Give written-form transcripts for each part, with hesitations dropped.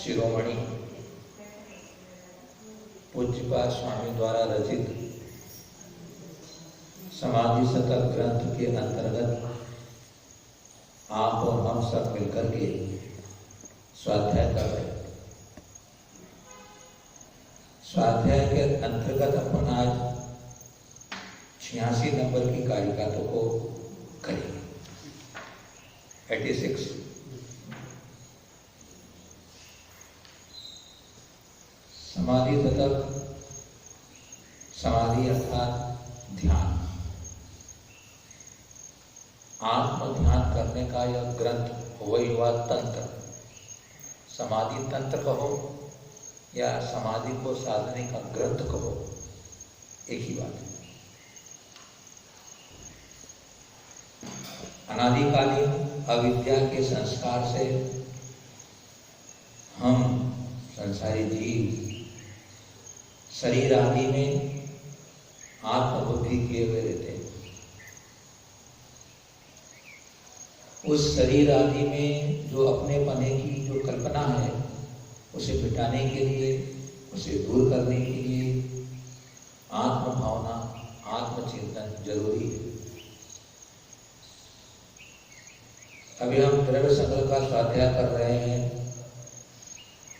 शिरोमणि पूज्यपाद स्वामी द्वारा रचित समाधि शतक ग्रंथ के अंतर्गत आप और हम सब मिलकर के स्वाध्याय कर रहे हैं। स्वाध्याय के अंतर्गत अपन आज 86 नंबर की कारिका को करेंगे। 86 समाधि शतक, समाधि अर्थात ध्यान, आत्म ध्यान करने का यह ग्रंथ वही हुआ तंत्र। समाधि तंत्र कहो या समाधि को साधने का ग्रंथ कहो, एक ही बात है। अनादिकालीन अविद्या के संस्कार से हम संसारी जीव शरीर आदि में आत्मबुद्धि किए हुए रहते हैं। उस शरीर आदि में जो अपने पने की जो कल्पना है उसे मिटाने के लिए, उसे दूर करने के लिए आत्म भावना, आत्मचिंतन जरूरी है। अभी हम द्रव्य संग्रह का स्वाध्याय कर रहे हैं,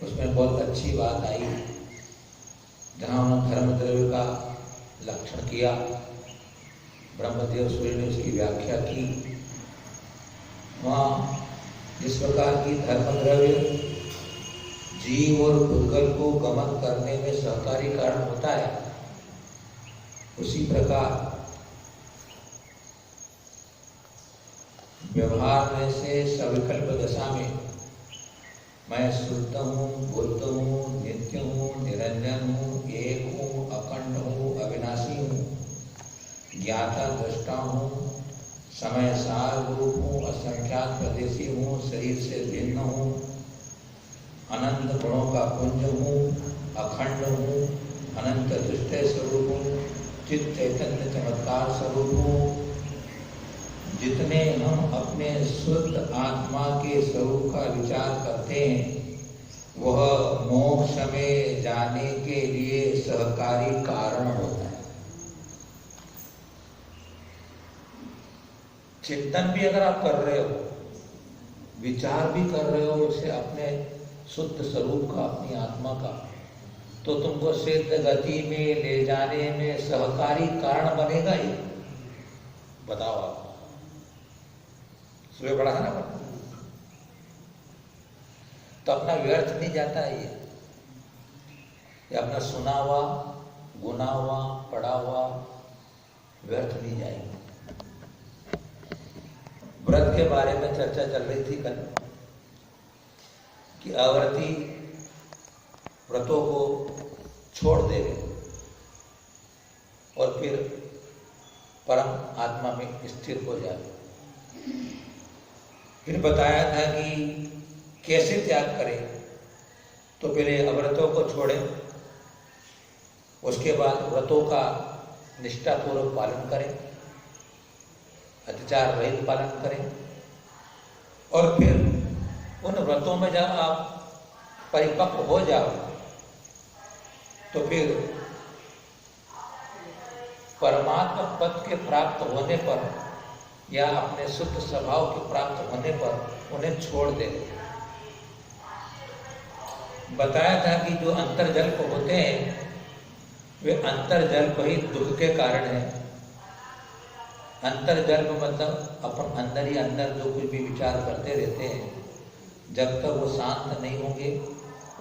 उसमें बहुत अच्छी बात आई जहाँ उन्होंने धर्म द्रव्य का लक्षण किया। ब्रह्मदेव सूर्य ने उसकी व्याख्या की। वहाँ जिस प्रकार की धर्म द्रव्य जीव और भूतगल को गमन करने में सहकारी कारण होता है, उसी प्रकार व्यवहार में से सविकल्प दशा में मैं शुद्ध हूँ, बुद्ध हूँ, नित्य हूँ, निरंजन हूँ, एक हूँ, अखंड हूँ, अविनाशी हूँ, ज्ञाता दृष्टा हूँ, समय सार रूप हूँ, असंख्यात प्रदेशी हूँ, शरीर से भिन्न हूँ, अनंत गुणों का पुंज हूँ, अखंड हूँ, अनंत दृष्टि स्वरूप हूँ, चित्त चैतन्य चमत्कार स्वरूप हूँ। जितने हम अपने शुद्ध आत्मा के स्वरूप का विचार करते हैं, वह मोक्ष में जाने के लिए सहकारी कारण होता है। चिंतन भी अगर आप कर रहे हो, विचार भी कर रहे हो उसे अपने शुद्ध स्वरूप का, अपनी आत्मा का, तो तुमको सिद्ध गति में ले जाने में सहकारी कारण बनेगा ही। बताओ आप, सुबह पढ़ा है ना, तो अपना व्यर्थ नहीं जाता है ये अपना सुना हुआ, गुना हुआ, पढ़ा हुआ व्यर्थ नहीं जाएगा। व्रत के बारे में चर्चा चल रही थी कल कि आवर्ती व्रतों को छोड़ दे और फिर परम आत्मा में स्थिर हो जाए। फिर बताया था कि कैसे त्याग करें। तो पहले अव्रतों को छोड़ें, उसके बाद व्रतों का निष्ठापूर्वक पालन करें, अत्याचार रहित पालन करें, और फिर उन व्रतों में जब आप परिपक्व हो जाओ तो फिर परमात्मा पद के प्राप्त होने पर या अपने शुद्ध स्वभाव के प्राप्त होने पर उन्हें छोड़ दे। बताया था कि जो अंतर्जल्प होते हैं वे अंतर्जल्प ही दुख के कारण है। अंतर्जल्प मतलब अपन अंदर ही अंदर जो कुछ भी विचार करते रहते हैं, जब तक वो शांत नहीं होंगे,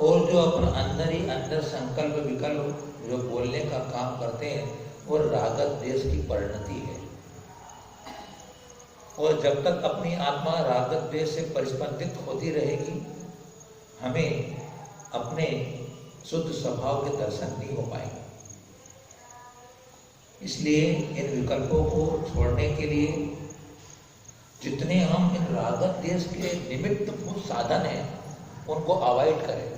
और जो अपन अंदर ही अंदर संकल्प विकल्प जो बोलने का काम करते हैं वो रागत देश की परिणति है। और जब तक अपनी आत्मा रागत द्वेष से परिस्पंदित होती रहेगी, हमें अपने शुद्ध स्वभाव के दर्शन नहीं हो पाएंगे। इसलिए इन विकल्पों को छोड़ने के लिए जितने हम इन रागत द्वेष के निमित्त भूत साधन हैं उनको अवॉइड करें,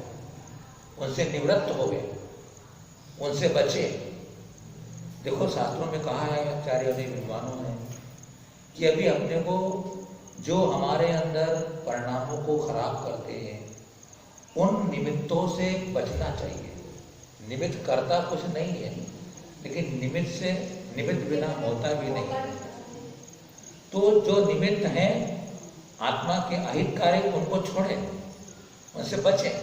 उनसे निवृत्त हो गए, उनसे बचे। देखो शास्त्रों में कहा है, आचार्यों ने, विद्वानों ने, कि अभी अपने को जो हमारे अंदर परिणामों को खराब करते हैं, उन निमित्तों से बचना चाहिए। निमित्त करता कुछ नहीं है, लेकिन निमित्त बिना होता भी नहीं। तो जो निमित्त हैं आत्मा के अहितकारी, उनको छोड़ें, उनसे बचें,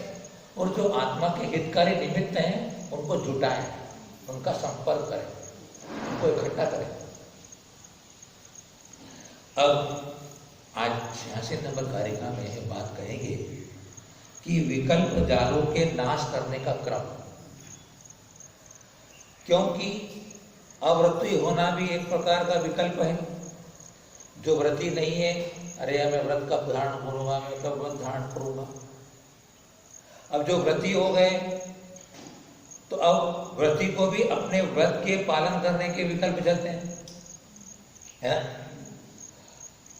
और जो आत्मा के हितकारी निमित्त हैं उनको जुटाएं, उनका संपर्क करें, उनको इकट्ठा करें। अब आज 86 नंबर कारिका में यह बात कहेंगे कि विकल्प जालों के नाश करने का क्रम, क्योंकि अव्रती होना भी एक प्रकार का विकल्प है। जो व्रती नहीं है, अरे मैं व्रत कब धारण करूंगा, मैं कब व्रत धारण करूंगा। अब जो व्रती हो गए तो अब व्रती को भी अपने व्रत के पालन करने के विकल्प चलते हैं, है ना।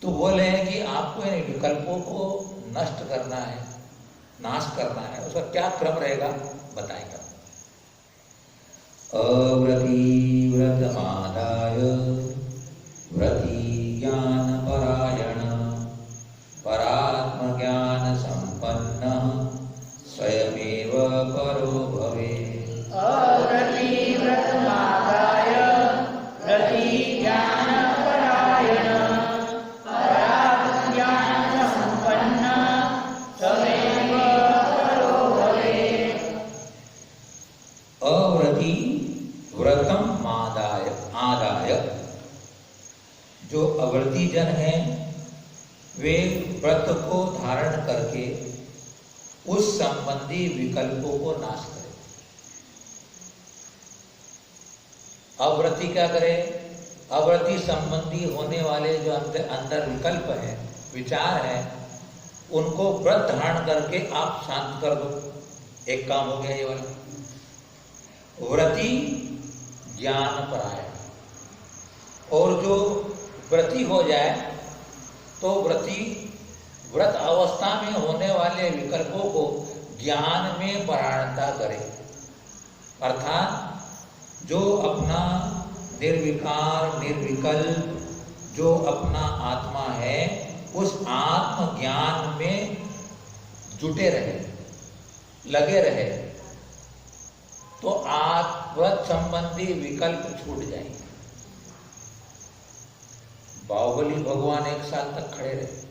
तो बोले हैं कि आपको इन विकल्पों को नष्ट करना है, नाश करना है, उसका क्या क्रम रहेगा बताएगा। अव्रती व्रतमादाय व्रती ज्ञान परायण परात्म ज्ञान संपन्न स्वयमेव परो भवेत्। अव्रती व्रतमादाय व्रती ज्ञान परायण परात्म ज्ञान संपन्न स्वयमेव परो भवेत्। अव्रती व्रतम आदाय, जो अव्रती जन हैं वे व्रत को धारण करके उस संबंधी विकल्पों को नाश करें। अव्रती क्या करे? अव्रती संबंधी होने वाले जो अंदर विकल्प हैं, विचार हैं, उनको व्रत धारण करके आप शांत कर दो। एक काम हो गया ये वाला। व्रती ज्ञान परायण, और जो व्रती हो जाए तो व्रत अवस्था में होने वाले विकल्पों को ज्ञान में परायणता करे। अर्थात जो अपना निर्विकार निर्विकल्प जो अपना आत्मा है, उस आत्म ज्ञान में जुटे रहे, लगे रहे, तो व्रत संबंधी विकल्प छूट जाएंगे। बाहुबली भगवान 1 साल तक खड़े रहे,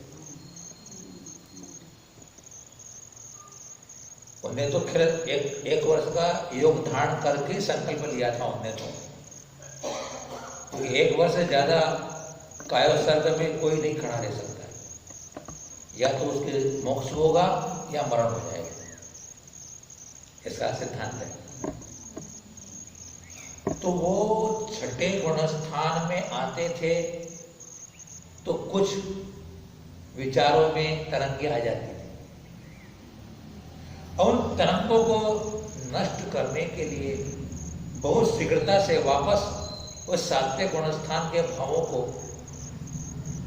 उन्हें तो फिर एक वर्ष का योग धारण करके संकल्प लिया था उन्हें तो 1 वर्ष से ज्यादा कायोत्सर्ग में कोई नहीं खड़ा रह सकता है, या तो उसके मोक्ष होगा या मरण हो जाएगा, इसका सिद्धांत है। तो वो 6ठे गुणस्थान में आते थे तो कुछ विचारों में तरंगे आ जाती थी, और उन तरंगों को नष्ट करने के लिए बहुत शीघ्रता से वापस उस 7वें गुणस्थान के भावों को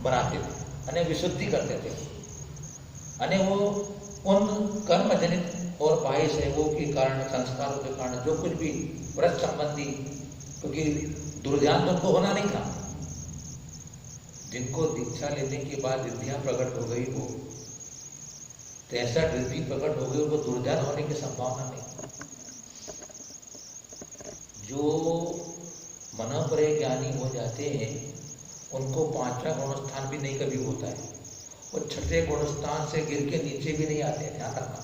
बनाते थे, यानी विशुद्धि करते थे। यानी वो उन कर्मजनित और बाह्य सहयोगों के कारण, संस्कारों के कारण जो कुछ भी व्रत संबंधी, क्योंकि दुर्ध्यान तो उनको होना नहीं था। जिनको दीक्षा लेने के बाद विद्या प्रकट हो गई हो, तो ऐसा वृद्धि प्रकट हो गई, उनको दुर्ध्यान होने की संभावना नहीं। जो मनोपरे ज्ञानी हो जाते हैं उनको 5वां गुणस्थान भी नहीं कभी होता है, और 6ठे गुणस्थान से गिर के नीचे भी नहीं आते हैं, ध्यान रखना।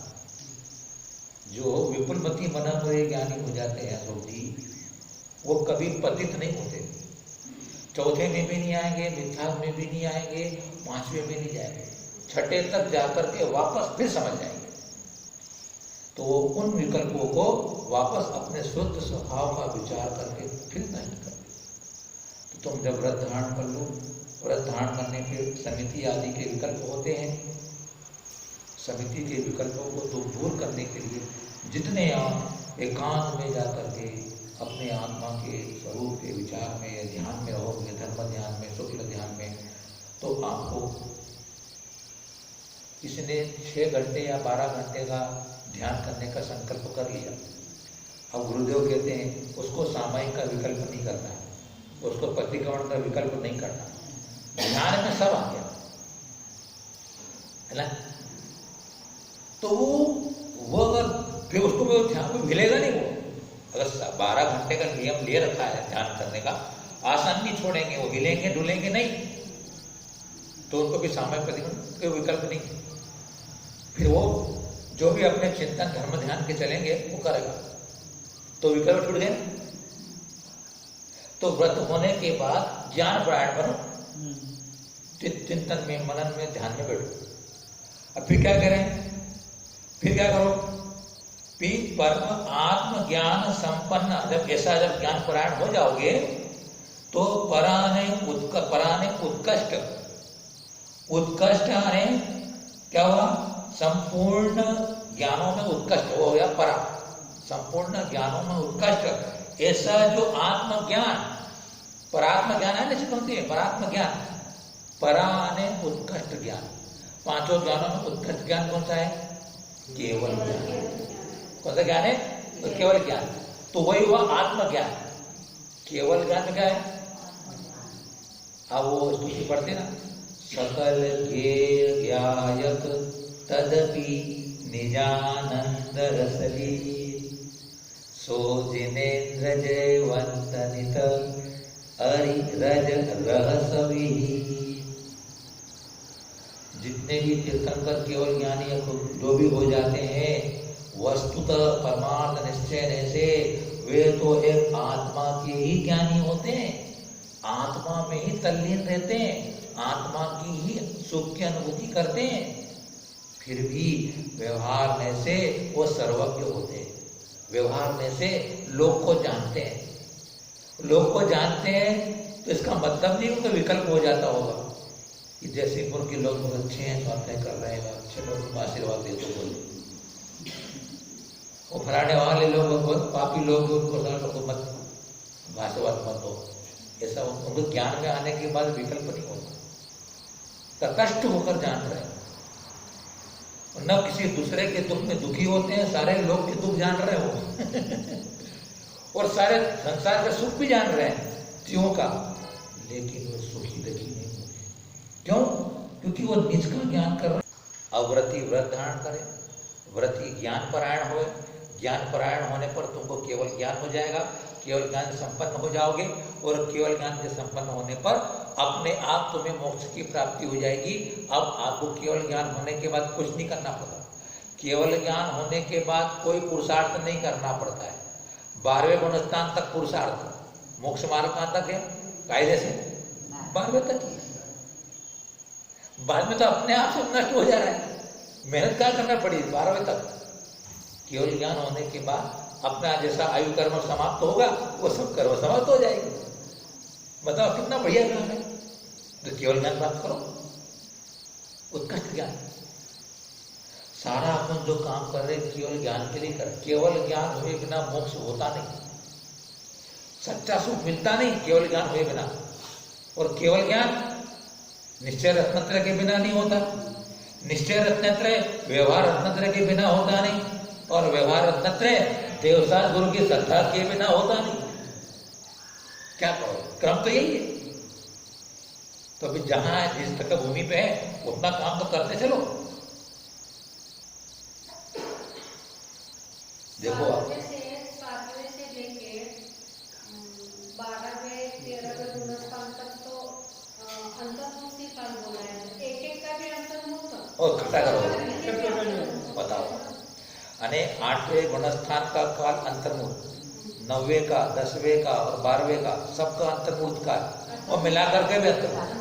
जो विपुलमती मनोपरे ज्ञानी हो जाते हैं सोधी, वो कभी पतित नहीं होते। 4थे में भी नहीं आएंगे, मिथ्यात्व में भी नहीं आएंगे, 5वें में नहीं जाएंगे, 6ठे तक जाकर के वापस फिर समझ जाएंगे। तो वो उन विकल्पों को वापस अपने शुद्ध स्वभाव का विचार करके फिर नष्ट कर दे। तो तुम जब व्रत धारण कर लो, व्रत धारण करने के समिति आदि के विकल्प होते हैं, समिति के विकल्पों को तो दूर करने के लिए जितने आप एकांत में जाकर के अपने आत्मा के स्वरूप के विचार में या ध्यान में रहोगे, धर्म ध्यान में, शुक्ल ध्यान में, तो आपको किसी ने 6 घंटे या 12 घंटे का ध्यान करने का संकल्प कर लिया। अब गुरुदेव कहते हैं उसको सामायिक का विकल्प नहीं करना है, उसको प्रतिक्रमण का विकल्प नहीं करना, ध्यान में सब आ गया है ना। तो वो फिर उसको वो ध्यान में हिलेगा नहीं वो। अगर 12 घंटे का नियम ले रखा है ध्यान करने का, आसन नहीं छोड़ेंगे, वो हिलेंगे डुलेंगे नहीं, तो उनको भी सामयिक प्रतिबंध के विकल्प नहीं। फिर वो जो भी अपने चिंतन धर्म ध्यान के चलेंगे वो करेगा, तो विकल्प छूट गए। तो व्रत होने के बाद ज्ञान परायण बनो, चिंतन में मनन में ध्यान में बैठो। अब फिर क्या करें, फिर क्या करो, परम आत्म ज्ञान संपन्न, जब ऐसा जब ज्ञान परायण हो जाओगे तो पराने उत्कृष्ट, उत्कृष्ट आने क्या हुआ, संपूर्ण ज्ञानों में उत्कृष्ट, वो हो गया परा, संपूर्ण ज्ञानों में उत्कृष्ट। ऐसा जो आत्मज्ञान, परात्म ज्ञान है, निश्चित होती है परात्म ज्ञान, पराने उत्कृष्ट ज्ञान। पांचों ज्ञानों में उत्कृष्ट ज्ञान कौन सा है, केवल ज्ञान। कौन सा ज्ञान है, तो केवल ज्ञान, तो वही हुआ आत्मज्ञान। केवल ज्ञान में क्या है, अब वो स्तुति पढ़ते ना, सकल ज्ञायक तदपि निजानंद रसली, सो जिनेन्द्र जयवंत नित अरि रज रहसवी। जितने भी तीर्थंकर केवल ज्ञानी जो भी हो जाते हैं, वस्तुतः परमार्थ निश्चय से वे तो एक आत्मा के ही ज्ञानी होते हैं, आत्मा में ही तल्लीन रहते हैं, आत्मा की ही सुख की अनुभूति करते हैं। फिर भी व्यवहार से वो सर्वज्ञ होते हैं, व्यवहार से लोग को जानते हैं, लोग को जानते हैं। तो इसका मतलब नहीं उनका विकल्प हो जाता होगा कि जयसिंहपुर के लोग बहुत अच्छे हैं, स्वाध्याय कर रहे हैं, अच्छे लोग आशीर्वाद देते बोले, वो फलाने वाले लोग बहुत पापी लोग, उनको मत आशीर्वाद मत दो। ऐसा उनको ज्ञान में आने के बाद विकल्प नहीं होता, कष्ट होकर जान रहे हैं, न किसी दूसरे के दुख में दुखी होते हैं, सारे लोग के दुख जान रहे हो और सारे संसार का सुख भी जान रहे हैं त्यों का, लेकिन वो सुखी दुखी नहीं होते। क्यों? क्योंकि वो निज का ज्ञान कर रहे हैं। अव्रति व्रत धारण करे, व्रति ज्ञान परायण हो, ज्ञान परायण होने पर तुमको केवल ज्ञान हो जाएगा, केवल ज्ञान से संपन्न हो जाओगे, और केवल ज्ञान के संपन्न होने पर अपने आप तुम्हें मोक्ष की प्राप्ति हो जाएगी। अब आपको केवल ज्ञान होने के बाद कुछ नहीं करना पड़ता, केवल ज्ञान होने के बाद कोई पुरुषार्थ नहीं करना पड़ता है। 12वें गुणस्थान तक पुरुषार्थ, मोक्ष मार्ग कहां तक है, कायदे से 12वें तक ही, बाद में तो अपने आप से नष्ट हो जा रहा है, मेहनत क्या करना पड़ी 12वें तक। केवल ज्ञान होने के बाद अपना जैसा आयु कर्म समाप्त होगा, वो सब कर्म समाप्त हो जाएगी। बताओ कितना बढ़िया ज्ञान है, तो केवल ज्ञान प्राप्त करो, उत्कृष्ट ज्ञान। सारा अपन जो काम कर रहे हैं केवल ज्ञान के लिए कर, केवल ज्ञान हुए बिना मोक्ष होता नहीं, सच्चा सुख मिलता नहीं केवल ज्ञान हुए बिना। और केवल ज्ञान निश्चय रत्नत्रय के बिना नहीं होता, निश्चय रत्नत्रय व्यवहार रत्नत्रय के बिना होता नहीं, और व्यवहार रत्नत्रय देवसार गुरु की श्रद्धा के बिना होता नहीं। क्या करो, क्रम तो यही है। तो अभी जहां जिस तक भूमि पे है उतना काम तो करते चलो। देखो आप 7वें से लेके 12वें 13वें गुणस्थान तक तो अंतर्मुक्ति काल बोला है, एक का भी अंतर्मुक्त और खट्टा करो, बताओ। यानी 8वें गुणस्थान का काल अंतर्मुक्त, 9वें का, 10वें का और 12वें का सबका अंतर्मूर्त काल, और मिलाकर के भी अंतर्मूर्त।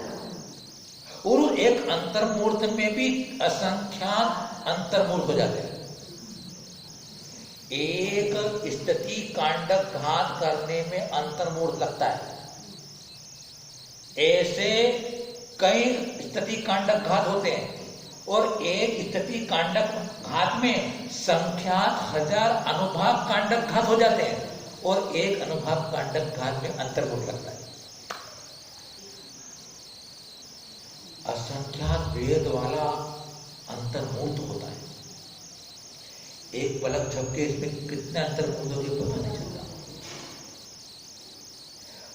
और एक अंतर्मूर्त में भी असंख्यात अंतर्मूर्त हो जाते हैं। एक स्थिति कांडक घात करने में अंतर्मूर्त लगता है, ऐसे कई स्थिति कांडक घात होते हैं, और एक स्थिति कांडक घात में संख्यात हजार अनुभाग कांडक घात हो जाते हैं, और एक अनुभाग कांडक घात में अंतर्मूर्त लगता है। असंख्यात वेद वाला अंतर्मूर्त होता है। एक पलक झपके इसमें कितने अंतर्मूर्त होते पता नहीं चलता।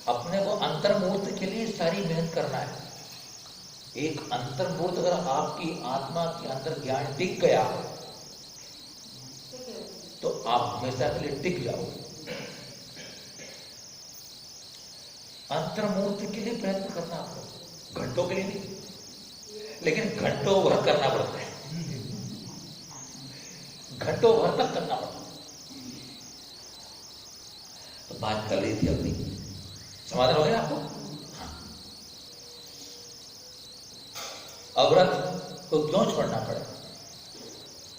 अपने को अंतर्मूर्त के लिए सारी मेहनत करना है। एक अंतर्मूर्त अगर आपकी आत्मा के अंदर ज्ञान दिख गया तो आप हमेशा के लिए टिक जाओ। अंतर्मूर्ति के लिए प्रयत्न करना आपको, घंटों के लिए नहीं, लेकिन घंटों भर करना पड़ता है, घंटों भर तक करना पड़ता है। तो बात कर रही थी अपनी, समाधान हो गया आपको? हाँ। अव्रत को क्यों छोड़ना पड़ा?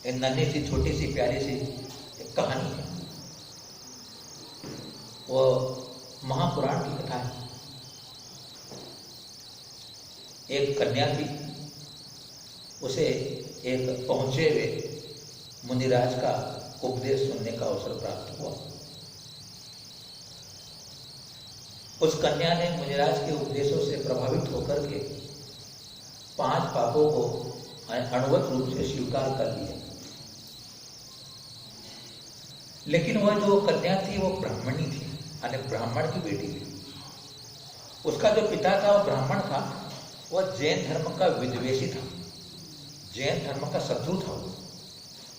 एक नन्ही सी छोटी सी प्यारी सी एक कहानी है, वो महापुराण की कथा है। एक कन्या थी, उसे एक पहुंचे हुए मुनिराज का उपदेश सुनने का अवसर प्राप्त हुआ। उस कन्या ने मुनिराज के उपदेशों से प्रभावित होकर के 5 पापों को अणुवत रूप से स्वीकार कर लिया। लेकिन वह जो कन्या थी वो ब्राह्मणी थी, यानी ब्राह्मण की बेटी थी। उसका जो पिता था वो ब्राह्मण था, वह जैन धर्म का विद्वेषी था, जैन धर्म का शत्रु था।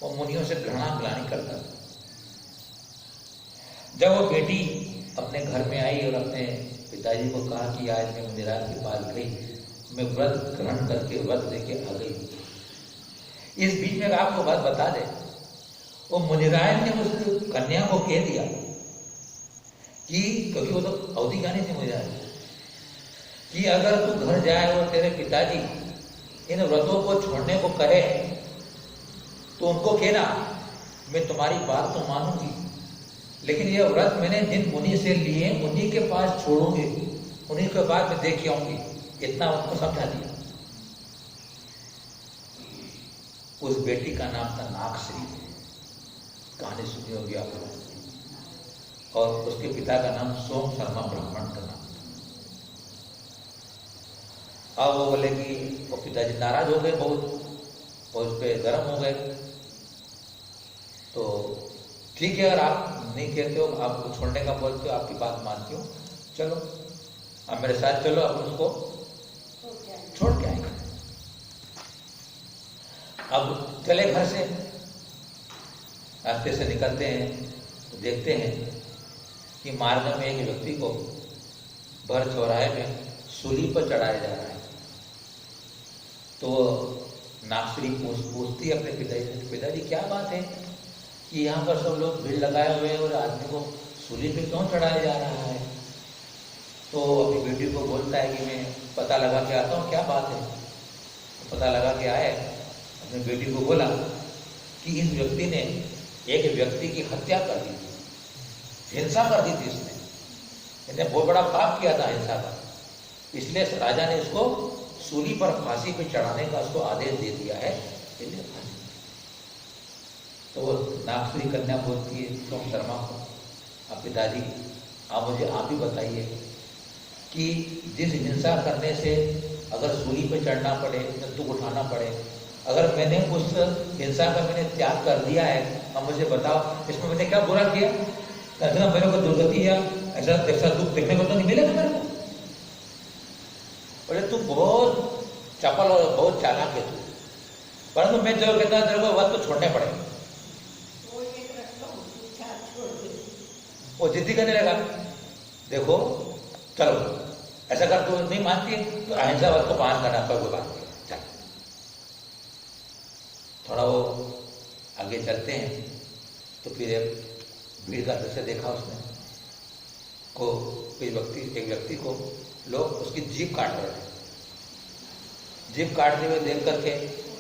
वो मुनियों से घृणा ग्लानि करता था। जब वो बेटी अपने घर में आई और अपने पिताजी को कहा कि आज मैं मुनिराज के पास गई, मैं व्रत ग्रहण करके व्रत लेके आ गई। इस बीच में आपको बात बता दे, वो मुनिराज ने उस कन्या को कह दिया कि, क्योंकि वो तो अवधि ज्ञानी थे मुनिराज, कि अगर तू घर जाए और तेरे पिताजी इन व्रतों को छोड़ने को कहे तो उनको कहना मैं तुम्हारी बात तो मानूंगी, लेकिन यह व्रत मैंने जिन मुनि से लिए उन्हीं के पास छोड़ूंगी, उन्हीं के बाद मैं देख आऊंगी। इतना उनको समझा दिया। उस बेटी का नाम था नागश्री, कहानी सुनी होगी आप लोगों। और उसके पिता का नाम सोम शर्मा ब्राह्मण का नाम। अब वो बोले कि वो पिताजी नाराज हो गए बहुत, और उस पर गर्म हो गए। तो ठीक है, अगर आप नहीं कहते हो, आपको छोड़ने का बोलते हो, आपकी बात मानती हूँ, चलो अब मेरे साथ चलो, अब उसको छोड़ के आएंगे। अब चले घर से, रास्ते से निकलते हैं तो देखते हैं कि मार्ग में एक व्यक्ति को भर चौराहे में सूली पर चढ़ाया जा रहा है। तो नागश्री पूछती अपने पिताजी से, पिताजी क्या बात है कि यहाँ पर सब लोग भीड़ लगाए हुए हैं और आदमी को सूली पे क्यों चढ़ाया जा रहा है? तो अपनी बेटी को बोलता है कि मैं पता लगा के आता हूँ क्या बात है। तो पता लगा के आए, अपनी बेटी को बोला कि इस व्यक्ति ने एक व्यक्ति की हत्या कर दी थी, हिंसा कर दी थी इसने, इसने बहुत बड़ा पाप किया था हिंसा का, इसलिए राजा ने इसको सूली पर फांसी पे चढ़ाने का उसको आदेश दे दिया है। तो वो नागश्री कन्या बोलती है सोम शर्मा को, आप पिताजी आप मुझे आप ही बताइए कि जिस हिंसा करने से अगर सूली पे चढ़ना पड़े, दुख उठाना पड़े, अगर मैंने उस हिंसा का मैंने त्याग कर दिया है, अब मुझे बताओ इसमें मैंने क्या बुरा किया? ऐसा मेरे को दुर्गति या ऐसा दुख देखने को तो नहीं मिलेगा मेरे को। बोले तू बहुत चपल और बहुत चालाक है तू, परंतु मैं जो कहता तेरे को बात तो छोड़ने पड़ेगा। वो जिद्दी करने लगा, देखो चलो ऐसा कर, तू नहीं मानती है तो अहिंसा वाद को पालन करना, कोई बात नहीं, चल। थोड़ा वो आगे चलते हैं तो फिर भीड़ का दृश्य देखा उसने को, एक व्यक्ति को लोग उसकी जीभ काट रहे थे। जीभ काटते हुए देख करके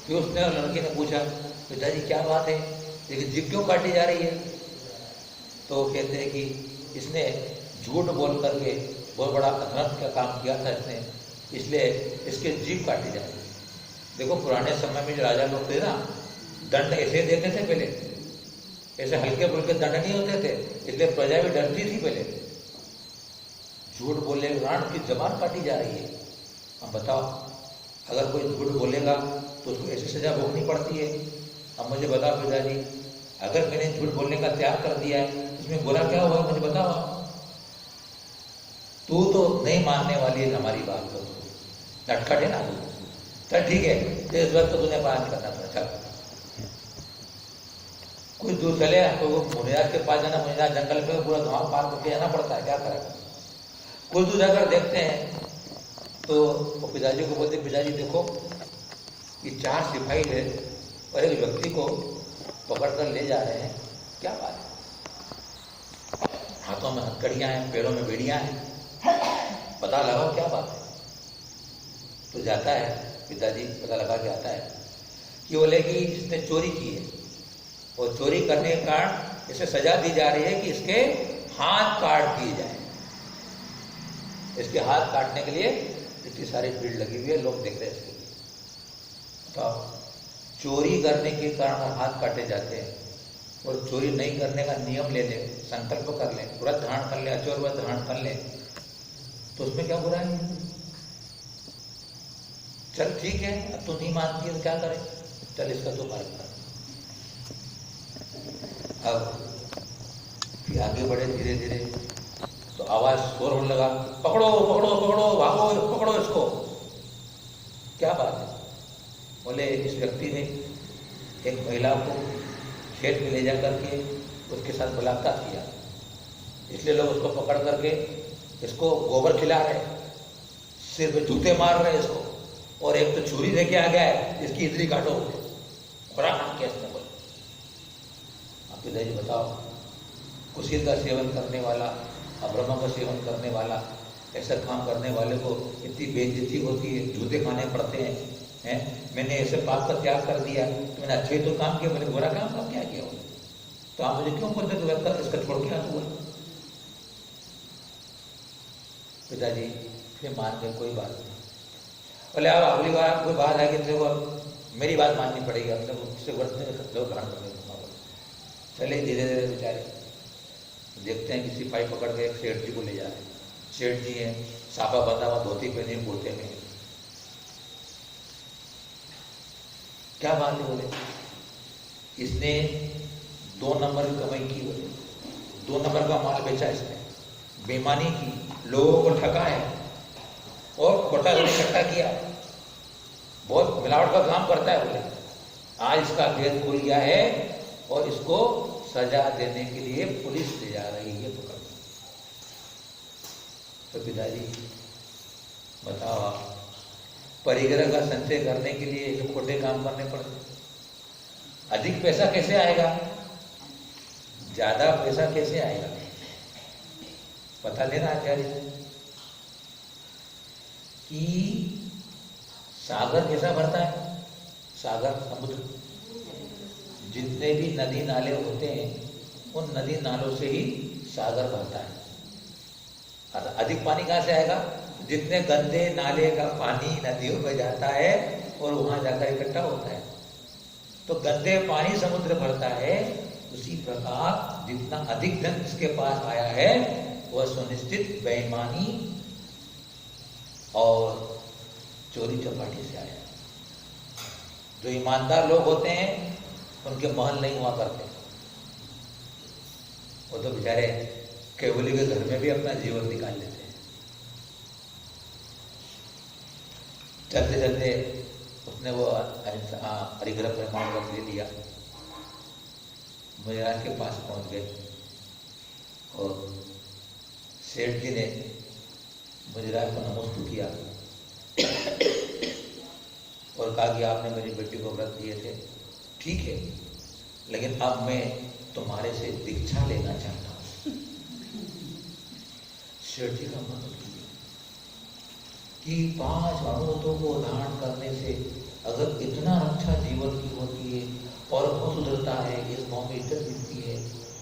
फिर उसने और लड़की ने पूछा, पिताजी क्या बात है, लेकिन जीभ क्यों काटी जा रही है? तो कहते हैं कि इसने झूठ बोल करके बहुत बड़ा अधर्म का काम किया था इसने, इसलिए इसके जीभ काटी जा रही है। देखो पुराने समय में जो राजा लोग थे ना, दंड ऐसे देते थे पहले, ऐसे हल्के फुल्के दंड नहीं होते थे, इसलिए प्रजा भी डरती थी पहले। झूठ बोले राण की जबान काटी जा रही है। अब बताओ, अगर कोई झूठ बोलेगा तो उसको ऐसी सजा भोगनी पड़ती है। अब मुझे बताओ पिताजी, अगर मैंने झूठ बोलने का त्याग कर दिया है, इसमें बुरा क्या हुआ मुझे बताओ। तू तो नहीं मानने वाली है हमारी बात को, नटखट है ना तू। चल ठीक है, इस वक्त तो तूने पालन करना पड़ा, चल। कुछ दूर चले तो वो मुनिराज के पास जाना, मुनिराज जंगल में पूरा गाँव पार करके जाना पड़ता है, क्या करेगा। कुछ दूर जाकर देखते हैं तो वो पिताजी को बोलते, पिताजी देखो ये 4 सिपाही है और एक व्यक्ति को पकड़ कर ले जा रहे हैं, क्या बात है। हाथों में हथकड़ियाँ हैं, पैरों में बेड़ियाँ हैं, पता लगाओ क्या बात है। तो जाता है पिताजी, पता लगा के आता है कि बोले कि इसने चोरी की है और चोरी करने के कारण इसे सजा दी जा रही है कि इसके हाथ काट दिए जाए। इसके हाथ काटने के लिए इतनी सारी भीड़ लगी हुई है, लोग देख रहे हैं इसके लिए। तो चोरी करने के कारण हाथ काटे जाते हैं और चोरी नहीं करने का नियम ले ले, संकल्प कर ले, व्रत धारण कर ले, अचोर व्रत धारण कर ले, तो उसमें क्या बुराई है। चल ठीक है, अब तू नहीं मानती है तो क्या करें, चल इसका तो मार्ग कर। अब फिर आगे बढ़े धीरे धीरे, तो आवाज शोर होने लगा, पकड़ो पकड़ो पकड़ो, भागो, पकड़ो इसको। क्या बात है। बोले इस व्यक्ति ने एक महिला को खेत में ले जा करके उसके साथ बलात्कार किया, इसलिए लोग उसको पकड़ करके इसको गोबर खिला रहे, सिर पे जूते मार रहे इसको, और एक तो छुरी लेके आ गया है, इसकी इधरी काटो, बड़ा काम किया इसने। बोले आप पिताजी बताओ, कुशील का सेवन करने वाला, अब्रमा का सेवन करने वाला, ऐसा काम करने वाले को इतनी बेइज्जती होती है, जूते खाने पड़ते हैं। मैंने ऐसे पाप का त्याग कर दिया, तो मैंने अच्छे तो काम किया, मैंने बुरा काम का क्या किया। तो आप मुझे क्यों बोलते तो इसका छोड़ के हाथ हुआ। पिताजी फिर मान गए, कोई बात नहीं। बोले अब अगली बार कोई बात आएगी तो मेरी बात माननी पड़ेगी, अब तक उससे वर्त नहीं लोग ग्रहण करने दूंगा। चले धीरे धीरे बेचारे देखते हैं कि सिपाही पकड़ के एक सेठ जी को ले जा रहे हैं। सेठ जी हैं, साफा बंधा हुआ, धोती पहने, कुर्ते में। क्या बात है। बोले इसने 2 नंबर की कमाई की, बोले 2 नंबर का माल बेचा इसने, बेईमानी की, लोगों को ठगा है और खोटा इकट्ठा किया, बहुत मिलावट का काम करता है। बोले आज इसका भेद खुल गया है और इसको सजा देने के लिए पुलिस ले जा रही है पकड़। तो पिताजी बताओ, आप परिग्रह का संचय करने के लिए जो खोटे काम करने पड़ते, अधिक पैसा कैसे आएगा, ज्यादा पैसा कैसे आएगा, पता लेना आचार्य कि सागर कैसा भरता है। सागर समुद्र, जितने भी नदी नाले होते हैं उन नदी नालों से ही सागर भरता है। अधिक पानी कहाँ से आएगा, जितने गंदे नाले का पानी नदियों में जाता है और वहां जाकर इकट्ठा होता है, तो गंदे पानी समुद्र भरता है। उसी प्रकार जितना अधिक धन जिसके पास आया है वह सुनिश्चित बेईमानी और चोरी चपाटी से आया। जो ईमानदार लोग होते हैं उनके महल नहीं हुआ करते, वो तो बेचारे केवली के घर में भी अपना जीवन निकाल लेते हैं। चलते चलते उसने वो परिग्रह प्रमाण पत्र ले लिया, मुनिराज के पास पहुंच गए और सेठ जी ने मुनिराज को नमस्ते किया और कहा कि आपने मेरी बेटी को व्रत दिए थे, ठीक है, लेकिन अब मैं तुम्हारे से दीक्षा लेना चाहता हूं। सेठ जी का मन कि 5 अमृतों को धारण करने से अगर इतना अच्छा जीवन की होती है और बहुत सुधरता है, इस गाँव में इज्जत मिलती है,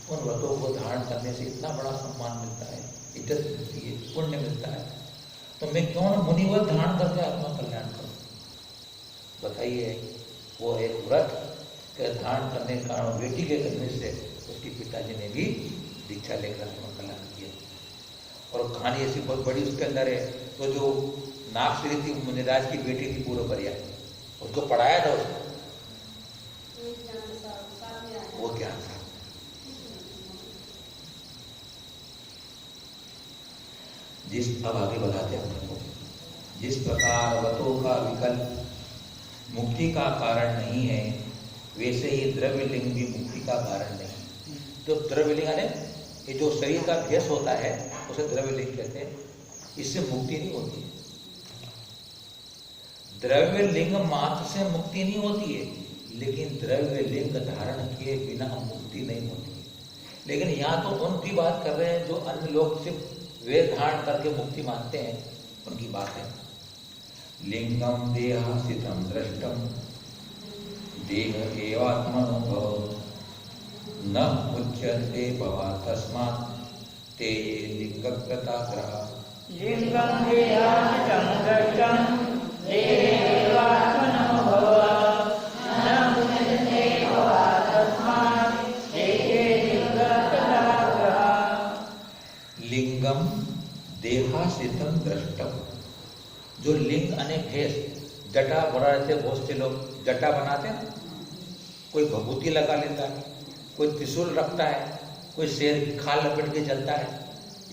उन व्रतों को धारण करने से इतना बड़ा सम्मान मिलता है, इज्जत मिलती है, पुण्य मिलता है, तो मैं क्यों न मुनिव्रत धारण करके आत्मा कल्याण करूं। बताइए, वो एक व्रत के धारण करने के कारण बेटी के करने से उसके पिताजी ने भी दीक्षा लेकर आत्मा कल्याण किया। और कहानी ऐसी बहुत बड़ी उसके अंदर है। तो जो नागश्री थी, मुनिराज की बेटी थी, पूर्व परिया, उसको पढ़ाया था उसको, वो ज्ञान था। अब आगे बढ़ाते हैं। जिस प्रकार व्रतों का विकल्प मुक्ति का कारण नहीं है, वैसे ही द्रव्य लिंग भी मुक्ति का कारण नहीं। तो द्रव्यलिंग यानी ये जो शरीर का भेष होता है उसे द्रव्यलिंग कहते हैं, इससे मुक्ति नहीं होती है। द्रव्यलिंग मात्र से मुक्ति नहीं होती है, लेकिन द्रव्यलिंग धारण किए बिना मुक्ति नहीं होती है। लेकिन यहाँ तो उनकी बात कर रहे हैं जो अन्य लोग सिर्फ वे धारण करके मुक्ति मानते हैं, उनकी बात है। लिंगम देहासितम दृष्टम देह एवात्मनुभव न उच्यन्ते भवा तस्मात् ते लिंगकृताग्रह। लिंगं देहासितं दृष्टं देहेवात्मनो भव न मुच्यते भवा तस्मात् ते लिंगकृताग्रह। लिंगम देहासितम दृष्टम, जो लिंग अनेक भेष, जटा बना रहते बहुत से लोग जटा बनाते हैं, कोई भभूति लगा लेता है, कोई त्रिशूल रखता है, कोई शेर की खाल लपेट के चलता है,